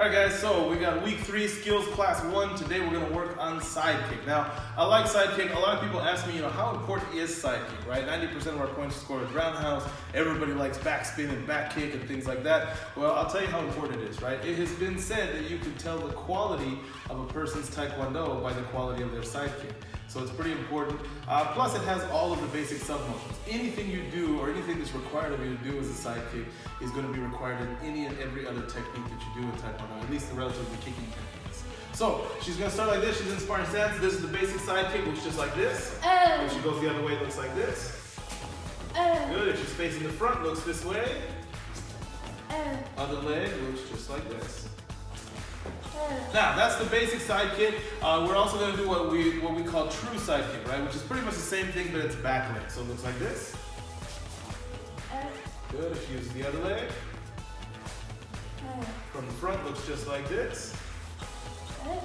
Alright guys, so we got week 3 skills class 1. Today we're going to work on side kick. Now, I like side kick. A lot of people ask me, how important is side kick, right? 90% of our points scored is roundhouse. Everybody likes backspin and back kick and things like that. Well, I'll tell you how important it is, right? It has been said that you can tell the quality of a person's taekwondo by the quality of their side kick. So it's pretty important. Plus it has all of the basic sub-motions. Anything you do or anything that's required of you to do as a side kick is going to be required in any and every other technique that you do in taekwondo, at least the relatively kicking techniques. So she's going to start like this. She's in sparring stance. This is the basic side kick, looks just like this. If she goes the other way, it looks like this. Good. If she's facing the front, looks this way. Other leg looks just like this. Now, that's the basic side kick. We're also going to do what we call true side kick, right? Which is pretty much the same thing, but it's back leg. So it looks like this. Good. If she uses the other leg. From the front, looks just like this. And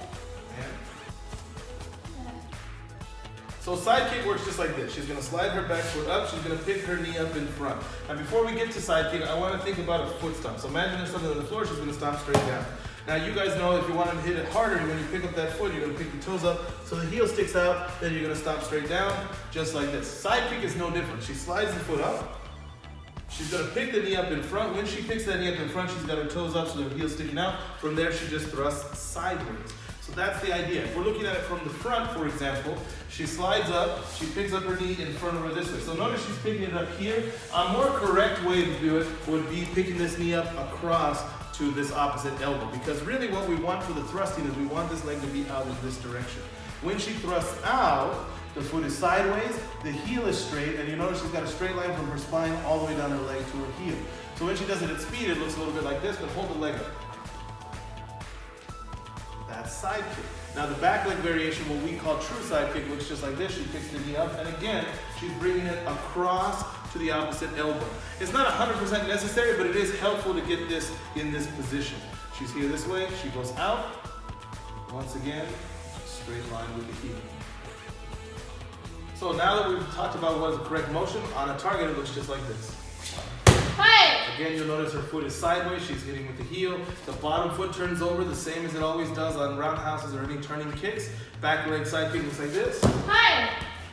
so side kick works just like this. She's going to slide her back foot up. She's going to pick her knee up in front. Now, before we get to side kick, I want to think about a foot stomp. So imagine there's something on the floor. She's going to stomp straight down. Now you guys know if you want to hit it harder, when you pick up that foot, you're going to pick your toes up so the heel sticks out, then you're going to stomp straight down, just like this. Side kick is no different. She slides the foot up. She's going to pick the knee up in front. When she picks that knee up in front, she's got her toes up so the heel's sticking out. From there, she just thrusts sideways. So that's the idea. If we're looking at it from the front, for example, she slides up, she picks up her knee in front of her this way. So notice she's picking it up here. A more correct way to do it would be picking this knee up across to this opposite elbow, because really what we want for the thrusting is we want this leg to be out in this direction. When she thrusts out, the foot is sideways, the heel is straight, and you notice she's got a straight line from her spine all the way down her leg to her heel. So when she does it at speed, it looks a little bit like this, but hold the leg up. That's side kick. Now the back leg variation, what we call true side kick, looks just like this. She picks the knee up, and again, she's bringing it across to the opposite elbow. It's not 100% necessary, but it is helpful to get this in this position. She's here this way, she goes out. Once again, straight line with the heel. So now that we've talked about what is the correct motion, on a target it looks just like this. Again, you'll notice her foot is sideways, she's hitting with the heel. The bottom foot turns over the same as it always does on roundhouses or any turning kicks. Back leg side kick looks like this.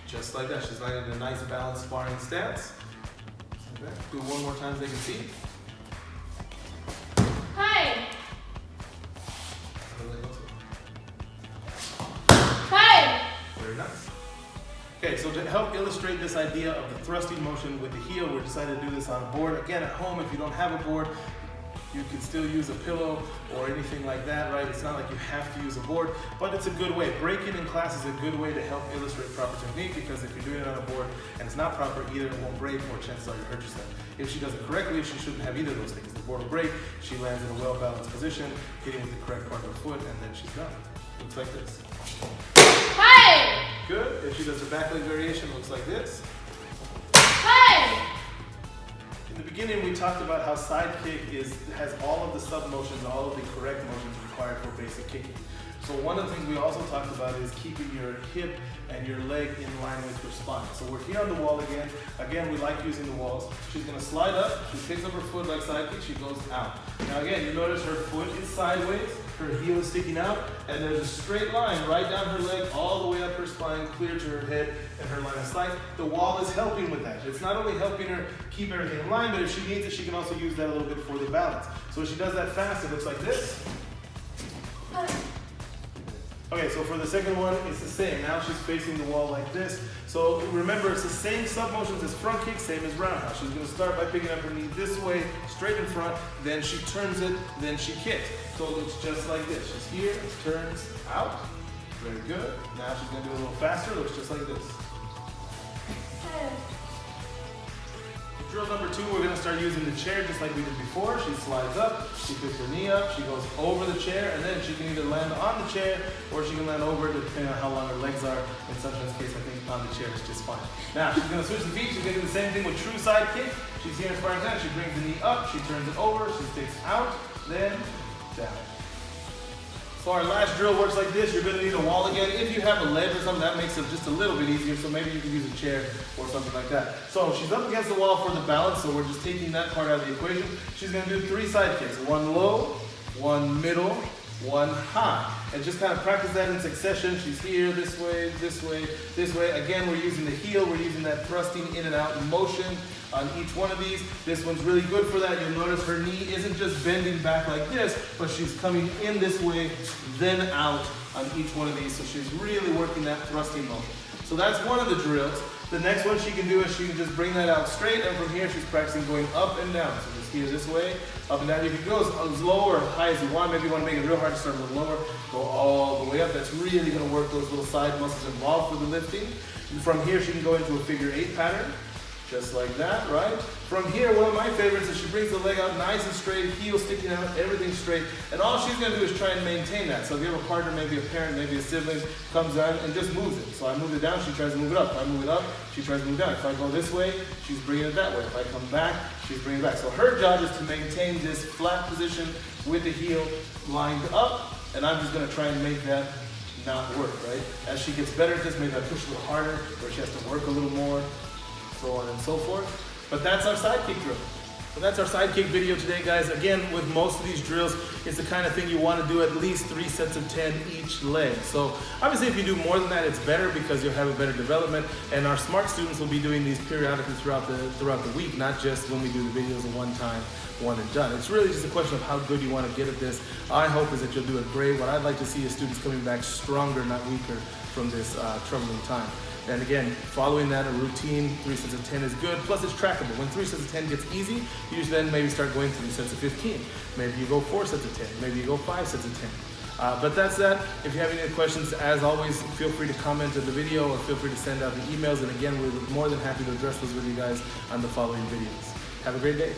Just like that. She's lying in a nice balanced sparring stance. Okay. Do it one more time so they can see. Very nice. Okay, so to help illustrate this idea of the thrusting motion with the heel, we decided to do this on a board. Again, at home, if you don't have a board, you can still use a pillow or anything like that, right? It's not like you have to use a board, but it's a good way. Breaking in class is a good way to help illustrate proper technique, because if you're doing it on a board and it's not proper, either it won't break or chances are you hurt yourself. If she does it correctly, she shouldn't have either of those things. The board will break, she lands in a well-balanced position, hitting with the correct part of her foot, and then she's done. Looks like this. Good. If she does her back leg variation, looks like this. In the beginning, we talked about how side kick has all of the sub motions, all of the correct motions required for basic kicking. So one of the things we also talked about is keeping your hip and your leg in line with your spine. So we're here on the wall again. Again, we like using the walls. She's going to slide up. She picks up her foot like side kick. She goes out. Now again, you notice her foot is sideways. Her heel is sticking out, and there's a straight line right down her leg, all the way up her spine, clear to her head and her line of sight. The wall is helping with that. It's not only helping her keep everything in line, but if she needs it, she can also use that a little bit for the balance. So if she does that fast, it looks like this. Okay, so for the second one, it's the same. Now she's facing the wall like this. So remember, it's the same sub motions as front kick, same as roundhouse. She's going to start by picking up her knee this way, straight in front, then she turns it, then she kicks. So it looks just like this. She's here, turns, out. Very good. Now she's going to do it a little faster. It looks just like this. Drill number 2, we're going to start using the chair just like we did before. She slides up, she picks her knee up, she goes over the chair, and then she can either land on the chair or she can land over it depending on how long her legs are. In Sunshine's case, I think on the chair is just fine. Now, she's going to switch the feet. She's going to do the same thing with true side kick. She's here in sparring stance. She brings the knee up, she turns it over, she sticks out, then down. So our last drill works like this. You're going to need a wall again. If you have a ledge or something, that makes it just a little bit easier. So maybe you can use a chair or something like that. So she's up against the wall for the balance. So we're just taking that part out of the equation. She's going to do 3 side kicks. 1 low, one middle, one high. And just kind of practice that in succession. She's here, this way, this way, this way. Again, we're using the heel, we're using that thrusting in and out motion on each one of these. This one's really good for that. You'll notice her knee isn't just bending back like this, but she's coming in this way, then out on each one of these. So she's really working that thrusting motion. So that's one of the drills. The next one she can do is she can just bring that out straight, and from here she's practicing going up and down. So just here this way, up and down. You can go as low or high as you want. Maybe you want to make it real hard to start a little lower. Go all the way up. That's really going to work those little side muscles involved for the lifting. And from here she can go into a figure 8 pattern. Just like that, right? From here, one of my favorites is she brings the leg out nice and straight, heel sticking out, everything straight. And all she's gonna do is try and maintain that. So if you have a partner, maybe a parent, maybe a sibling, comes down and just moves it. So I move it down, she tries to move it up. If I move it up, she tries to move it down. If I go this way, she's bringing it that way. If I come back, she's bringing it back. So her job is to maintain this flat position with the heel lined up. And I'm just gonna try and make that not work, right? As she gets better at this, maybe I push a little harder, or she has to work a little more. So on and so forth. But that's our side kick drill. So that's our side kick video today, guys. Again, with most of these drills, it's the kind of thing you want to do at least 3 sets of 10 each leg. So obviously if you do more than that, it's better because you'll have a better development. And our smart students will be doing these periodically throughout the week, not just when we do the videos a one time, one and done. It's really just a question of how good you want to get at this. Our hope is that you'll do it great. What I'd like to see is students coming back stronger, not weaker, from this troubling time. And again, following that, a routine, 3 sets of 10 is good, plus it's trackable. When 3 sets of 10 gets easy, you should then maybe start going 3 sets of 15. Maybe you go 4 sets of 10, maybe you go 5 sets of 10. But that's that. If you have any questions, as always, feel free to comment on the video or feel free to send out the emails. And again, we're more than happy to address those with you guys on the following videos. Have a great day.